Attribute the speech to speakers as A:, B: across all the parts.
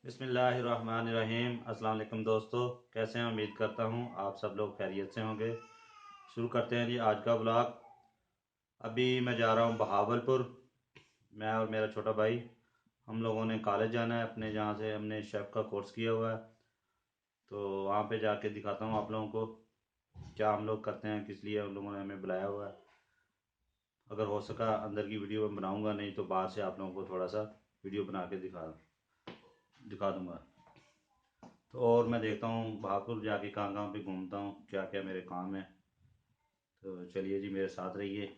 A: बिस्मिल्लाहिर्रहमानिर्रहीम। अस्सलाम वालेकुम दोस्तों, कैसे हैं? उम्मीद करता हूँ आप सब लोग खैरियत से होंगे। शुरू करते हैं जी आज का ब्लॉग। अभी मैं जा रहा हूँ बहावलपुर। मैं और मेरा छोटा भाई, हम लोगों ने कॉलेज जाना है अपने, जहाँ से हमने शेफ़ का कोर्स किया हुआ है। तो वहाँ पे जाके दिखाता हूँ आप लोगों को क्या हम लोग करते हैं, किस लिए उन लोगों ने हमें बुलाया हुआ है। अगर हो सका अंदर की वीडियो मैं बनाऊँगा, नहीं तो बाहर से आप लोगों को थोड़ा सा वीडियो बना के दिखा दूँगा। तो और मैं देखता हूँ बहापुर जाके कहाँ कहाँ पे घूमता हूँ, क्या क्या मेरे काम है। तो चलिए जी, मेरे साथ रहिए।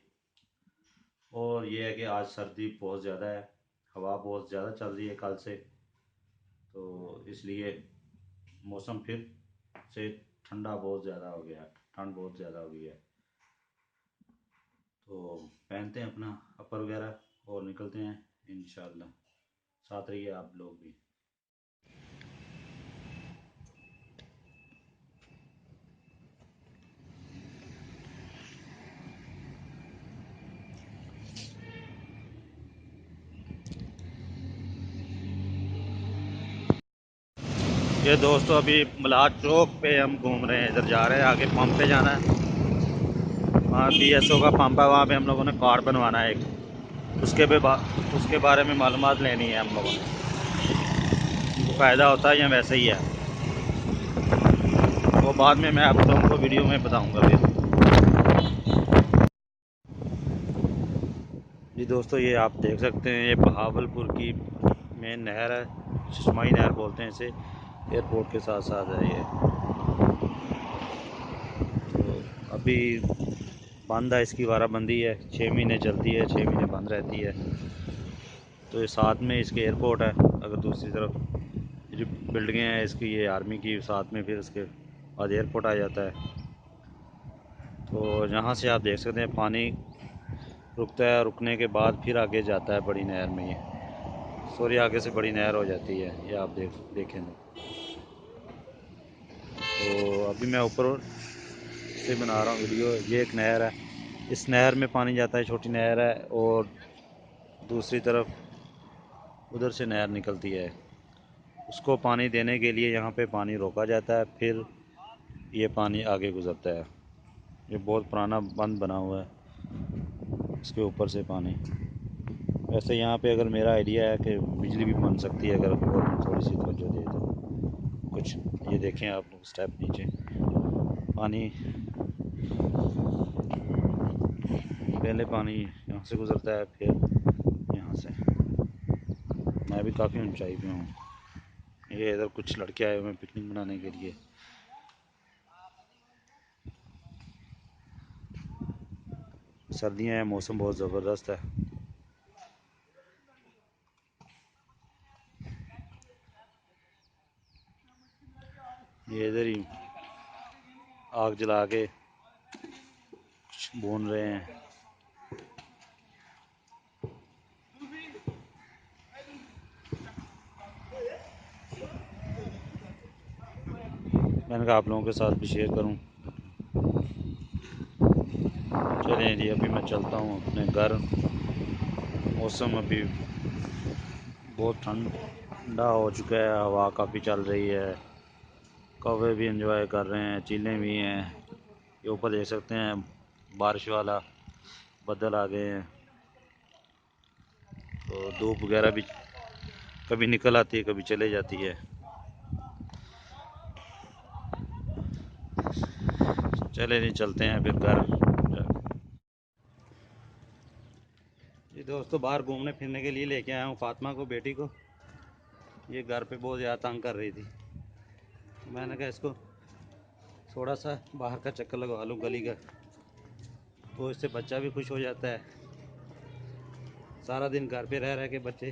A: और ये है कि आज सर्दी बहुत ज़्यादा है, हवा बहुत ज़्यादा चल रही है कल से, तो इसलिए मौसम फिर से ठंडा बहुत ज़्यादा हो गया, ठंड बहुत ज़्यादा हो गई है। तो पहनते हैं अपना अपर वगैरह और निकलते हैं इंशाल्लाह। साथ रहिए आप लोग भी। ये दोस्तों अभी मलाद चौक पे हम घूम रहे हैं, इधर जा रहे हैं, आगे पंप पे जाना है। वहाँ PSO का पंप है, वहाँ पे हम लोगों ने कार्ड बनवाना है एक, उसके बारे में मालूमात लेनी है हम लोगों ने। फ़ायदा होता है या वैसे ही है, वो बाद में मैं आप लोगों को वीडियो में बताऊंगा फिर। जी दोस्तों, ये आप देख सकते हैं, ये बहावलपुर की मेन नहर है, सुषमाई नहर बोलते हैं इसे। एयरपोर्ट के साथ साथ है ये। तो अभी बंद है, इसकी वाराबंदी है, 6 महीने चलती है, 6 महीने बंद रहती है। तो ये साथ में इसके एयरपोर्ट है। अगर दूसरी तरफ ये जो बिल्डिंगें हैं इसकी, ये आर्मी की, साथ में फिर इसके बाद एयरपोर्ट आ जाता है। तो यहाँ से आप देख सकते हैं पानी रुकता है, रुकने के बाद फिर आगे जाता है बड़ी नहर में। ये सॉरी, आगे से बड़ी नहर हो जाती है, ये आप देखें। तो अभी मैं ऊपर से बना रहा हूँ वीडियो। ये एक नहर है, इस नहर में पानी जाता है, छोटी नहर है, और दूसरी तरफ उधर से नहर निकलती है। उसको पानी देने के लिए यहाँ पे पानी रोका जाता है, फिर ये पानी आगे गुजरता है। ये बहुत पुराना बंद बना हुआ है, इसके ऊपर से पानी। वैसे यहाँ पे अगर मेरा आइडिया है कि बिजली भी बन सकती है, अगर गवर्नमेंट थोड़ी सी तवज्जो दे तो कुछ। ये देखें आप लोग, स्टेप नीचे पानी, पहले पानी यहाँ से गुजरता है, फिर यहाँ से। मैं भी काफ़ी ऊंचाई पे हूँ। ये इधर कुछ लड़के आए हुए हैं पिकनिक मनाने के लिए। सर्दियाँ हैं, मौसम बहुत ज़बरदस्त है। ये इधर ही आग जला के कुछ भून रहे हैं। मैंने कहा आप लोगों के साथ भी शेयर करूं। चलें जी, अभी मैं चलता हूं अपने घर। मौसम अभी बहुत ठंडा हो चुका है, हवा काफ़ी चल रही है, कौवे भी एंजॉय कर रहे हैं, चीलें भी हैं। ये ऊपर देख सकते हैं बारिश वाला बादल आ गए हैं। तो धूप वगैरह भी कभी निकल आती है, कभी चले जाती है। चले नहीं, चलते हैं फिर घर। ये दोस्तों बाहर घूमने फिरने के लिए लेके आया हूँ फातिमा को, बेटी को। ये घर पे बहुत ज़्यादा तंग कर रही थी, मैंने कहा इसको थोड़ा सा बाहर का चक्कर लगवा लूँ गली का, तो इससे बच्चा भी खुश हो जाता है। सारा दिन घर पे रह रह के बच्चे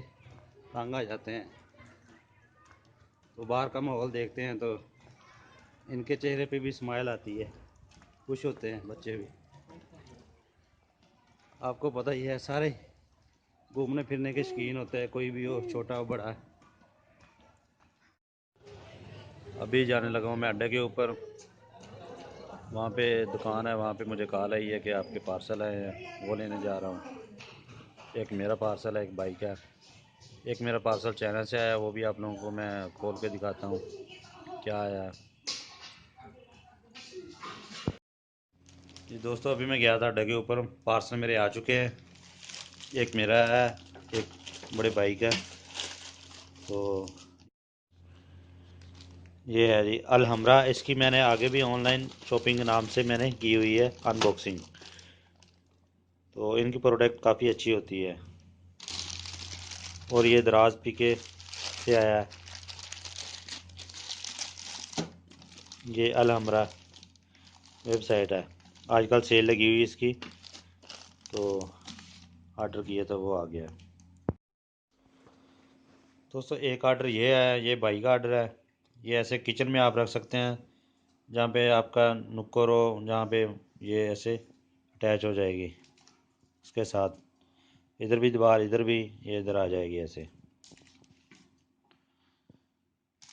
A: तंग आ जाते हैं, तो बाहर का माहौल देखते हैं तो इनके चेहरे पे भी स्माइल आती है, खुश होते हैं बच्चे भी। आपको पता ही है, सारे घूमने फिरने के शौकीन होते हैं, कोई भी हो, छोटा हो बड़ा। अभी जाने लगा हूँ मैं अड्डे के ऊपर, वहाँ पे दुकान है, वहाँ पे मुझे कॉल आई है कि आपके पार्सल आए हैं, वो लेने जा रहा हूँ। एक मेरा पार्सल है, एक बाइक है। एक मेरा पार्सल चाइना से आया, वो भी आप लोगों को मैं खोल के दिखाता हूँ क्या आया है। जी दोस्तों, अभी मैं गया था अड्डे के ऊपर, पार्सल मेरे आ चुके हैं। एक मेरा है, एक बड़े भाई का। तो ये है जी अलहमरा। इसकी मैंने आगे भी ऑनलाइन शॉपिंग के नाम से मैंने की हुई है अनबॉक्सिंग। तो इनकी प्रोडक्ट काफ़ी अच्छी होती है। और ये दराज पीके से आया है, ये अलहमरा वेबसाइट है। आजकल सेल लगी हुई है इसकी, तो ऑर्डर किया था वो आ गया। दोस्तों एक ऑर्डर ये है, ये भाई का ऑर्डर है। ये ऐसे किचन में आप रख सकते हैं, जहाँ पे आपका नुक्कड़ हो, जहाँ पे ये ऐसे अटैच हो जाएगी इसके साथ। इधर भी दीवार, इधर भी, ये इधर आ जाएगी ऐसे।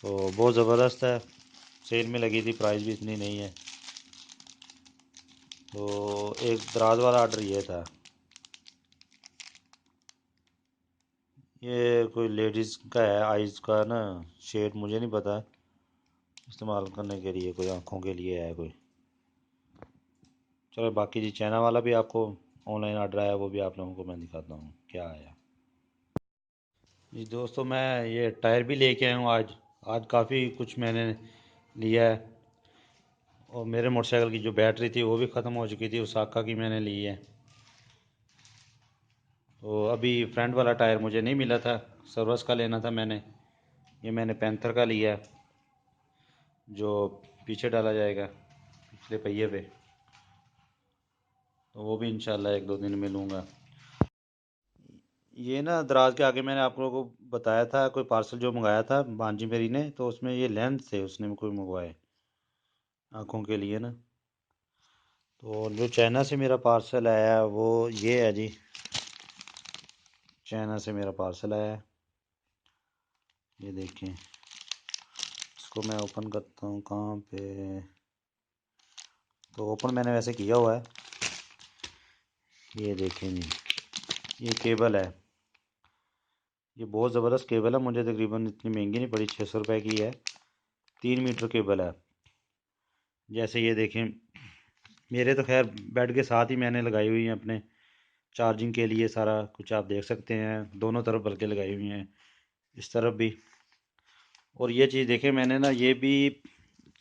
A: तो बहुत ज़बरदस्त है, सेल में लगी थी, प्राइस भी इतनी नहीं है। तो एक दराज वाला ऑर्डर ये था। ये कोई लेडीज़ का है, आइज़ का ना शेड, मुझे नहीं पता, इस्तेमाल करने के लिए कोई आँखों के लिए है कोई। चलो बाकी जी चाइना वाला भी आपको ऑनलाइन ऑर्डर आया, वो भी आप लोगों को मैं दिखाता हूँ क्या आया। जी दोस्तों, मैं ये टायर भी लेके आया हूँ आज। आज काफ़ी कुछ मैंने लिया है। और मेरे मोटरसाइकिल की जो बैटरी थी वो भी ख़त्म हो चुकी थी, उसाका की मैंने ली है। तो अभी फ्रंट वाला टायर मुझे नहीं मिला था, सर्विस का लेना था मैंने। ये मैंने पैंथर का लिया है, जो पीछे डाला जाएगा पिछले पहिए पे। तो वो भी इंशाल्लाह एक दो दिन में लूँगा। ये ना दराज के आगे मैंने आप लोगों को बताया था, कोई पार्सल जो मंगाया था भांजी मेरी ने, तो उसमें ये लेंस थे उसने कोई मंगवाए आँखों के लिए ना। तो जो चाइना से मेरा पार्सल आया है वो ये है जी। चाइना से मेरा पार्सल आया है, ये देखें। इसको मैं ओपन करता हूँ, कहाँ पे। तो ओपन मैंने वैसे किया हुआ है, ये देखें जी। ये केबल है, ये बहुत ज़बरदस्त केबल है, मुझे तकरीबन इतनी महंगी नहीं पड़ी, 600 रुपये की है। 3 मीटर केबल है। जैसे ये देखें, मेरे तो खैर बेड के साथ ही मैंने लगाई हुई है अपने चार्जिंग के लिए, सारा कुछ आप देख सकते हैं, दोनों तरफ बल्कि लगाई हुई हैं, इस तरफ भी। और ये चीज़ देखें, मैंने ना ये भी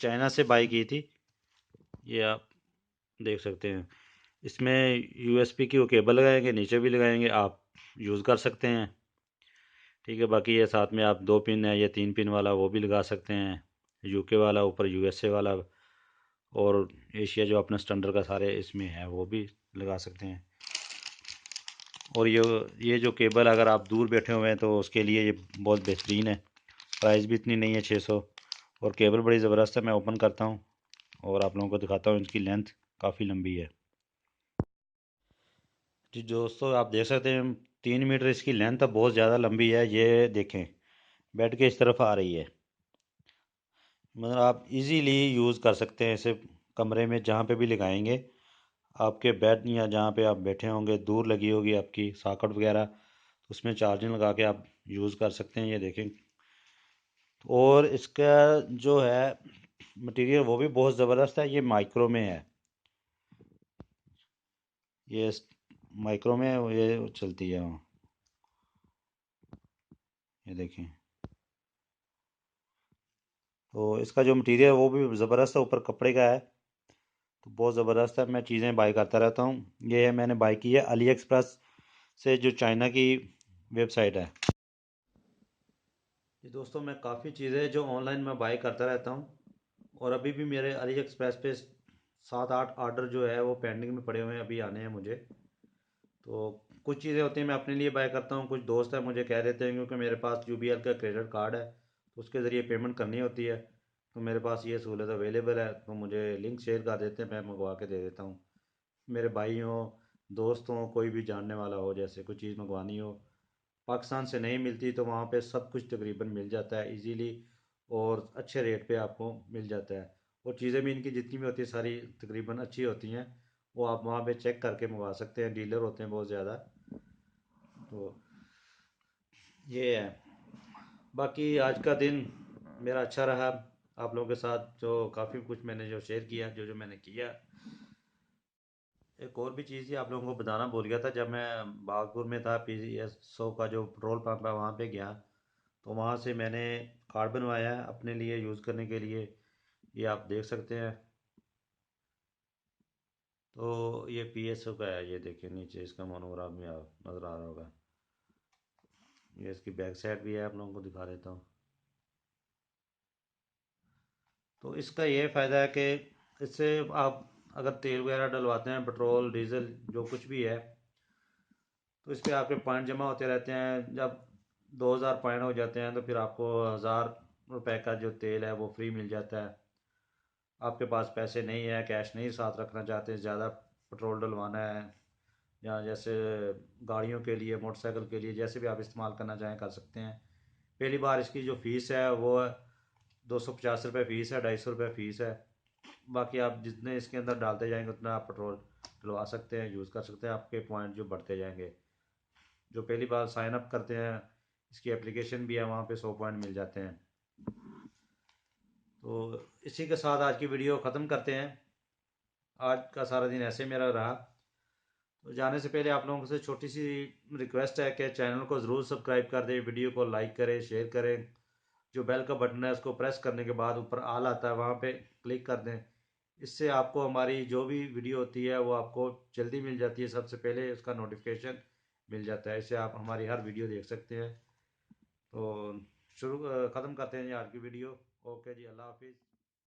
A: चाइना से बाई की थी, ये आप देख सकते हैं। इसमें यूएसबी की वो केबल लगाएंगे, नीचे भी लगाएंगे, आप यूज़ कर सकते हैं। ठीक है, बाकी ये साथ में आप 2 पिन है, ये 3 पिन वाला वो भी लगा सकते हैं, यूके वाला ऊपर, यूएसए वाला, और एशिया जो अपना स्टैंडर्ड का सारे इसमें है वो भी लगा सकते हैं। और ये जो केबल अगर आप दूर बैठे हुए हैं तो उसके लिए ये बहुत बेहतरीन है। प्राइस भी इतनी नहीं है, 600। और केबल बड़ी ज़बरदस्त है। मैं ओपन करता हूँ और आप लोगों को दिखाता हूँ, इसकी लेंथ काफ़ी लंबी है जी। दोस्तों आप देख सकते हैं, 3 मीटर इसकी लेंथ है, बहुत ज़्यादा लंबी है। ये देखें, बेड के इस तरफ आ रही है, मतलब आप इजीली यूज़ कर सकते हैं इसे। कमरे में जहाँ पे भी लगाएंगे, आपके बेड या जहाँ पे आप बैठे होंगे, दूर लगी होगी आपकी सॉकेट वगैरह, उसमें चार्जिंग लगा के आप यूज़ कर सकते हैं। ये देखें, और इसका जो है मटेरियल वो भी बहुत ज़बरदस्त है। ये माइक्रो में है, ये माइक्रो में ये चलती है। ये देखें, तो इसका जो मटेरियल वो भी ज़बरदस्त है, ऊपर कपड़े का है, तो बहुत ज़बरदस्त है। मैं चीज़ें बाई करता रहता हूँ। ये है मैंने बाई की है अली एक्सप्रेस से, जो चाइना की वेबसाइट है। ये दोस्तों, मैं काफ़ी चीज़ें जो ऑनलाइन मैं बाई करता रहता हूँ, और अभी भी मेरे अली एक्सप्रेस पे 7-8 ऑर्डर जो है वो पेंडिंग में पड़े हुए हैं, अभी आने हैं मुझे। तो कुछ चीज़ें होती हैं मैं अपने लिए बाय करता हूँ, कुछ दोस्त हैं मुझे कह देते हैं, क्योंकि मेरे पास यूबीएल का क्रेडिट कार्ड है, तो उसके ज़रिए पेमेंट करनी होती है। तो मेरे पास ये सहूलत अवेलेबल है, तो मुझे लिंक शेयर कर देते हैं, मैं मंगवा के दे देता हूँ। मेरे भाई हों, दोस्त हों, कोई भी जानने वाला हो, जैसे कोई चीज़ मंगवानी हो, पाकिस्तान से नहीं मिलती तो वहाँ पे सब कुछ तकरीबन मिल जाता है इजीली, और अच्छे रेट पे आपको मिल जाता है। और चीज़ें भी इनकी जितनी भी होती है सारी तकरीबन अच्छी होती हैं, वो आप वहाँ पे चेक करके मंगवा सकते हैं, डीलर होते हैं बहुत ज़्यादा। तो ये है। बाकी आज का दिन मेरा अच्छा रहा आप लोगों के साथ, जो काफ़ी कुछ मैंने जो शेयर किया, जो जो मैंने किया। एक और भी चीज़ थी आप लोगों को बताना भूल गया था, जब मैं भागलपुर में था, PSO का जो पेट्रोल पंप है वहाँ पे गया, तो वहाँ से मैंने कार्ड बनवाया है अपने लिए यूज़ करने के लिए। ये आप देख सकते हैं। तो ये PSO का है, ये देखिए नीचे इसका मोनोग्राम में आप नज़र आ रहा होगा। ये इसकी बैक साइड भी है, आप लोगों को दिखा देता हूँ। तो इसका ये फ़ायदा है कि इससे आप अगर तेल वगैरह डलवाते हैं, पेट्रोल डीजल जो कुछ भी है, तो इस पर आपके पॉइंट जमा होते रहते हैं। जब 2000 पॉइंट हो जाते हैं तो फिर आपको 1000 रुपये का जो तेल है वो फ्री मिल जाता है। आपके पास पैसे नहीं है, कैश नहीं साथ रखना चाहते, ज़्यादा पेट्रोल डलवाना है, या जैसे गाड़ियों के लिए, मोटरसाइकिल के लिए, जैसे भी आप इस्तेमाल करना चाहें कर सकते हैं। पहली बार इसकी जो फ़ीस है वो 250 रुपये फ़ीस है, 250 रुपये फ़ीस है। बाकी आप जितने इसके अंदर डालते जाएंगे उतना आप पेट्रोल डलवा सकते हैं, यूज़ कर सकते हैं, आपके पॉइंट जो बढ़ते जाएंगे। जो पहली बार साइन अप करते हैं, इसकी एप्लीकेशन भी है, वहाँ पे 100 पॉइंट मिल जाते हैं। तो इसी के साथ आज की वीडियो ख़त्म करते हैं। आज का सारा दिन ऐसे मेरा रहा। तो जाने से पहले आप लोगों से छोटी सी रिक्वेस्ट है कि चैनल को ज़रूर सब्सक्राइब कर दें, वीडियो को लाइक करें, शेयर करें। जो बेल का बटन है उसको प्रेस करने के बाद ऊपर आल आता है, वहाँ पे क्लिक कर दें। इससे आपको हमारी जो भी वीडियो होती है वो आपको जल्दी मिल जाती है, सबसे पहले उसका नोटिफिकेशन मिल जाता है। इससे आप हमारी हर वीडियो देख सकते हैं। तो ख़त्म करते हैं जी आज की वीडियो। ओके जी, अल्लाह हाफिज़।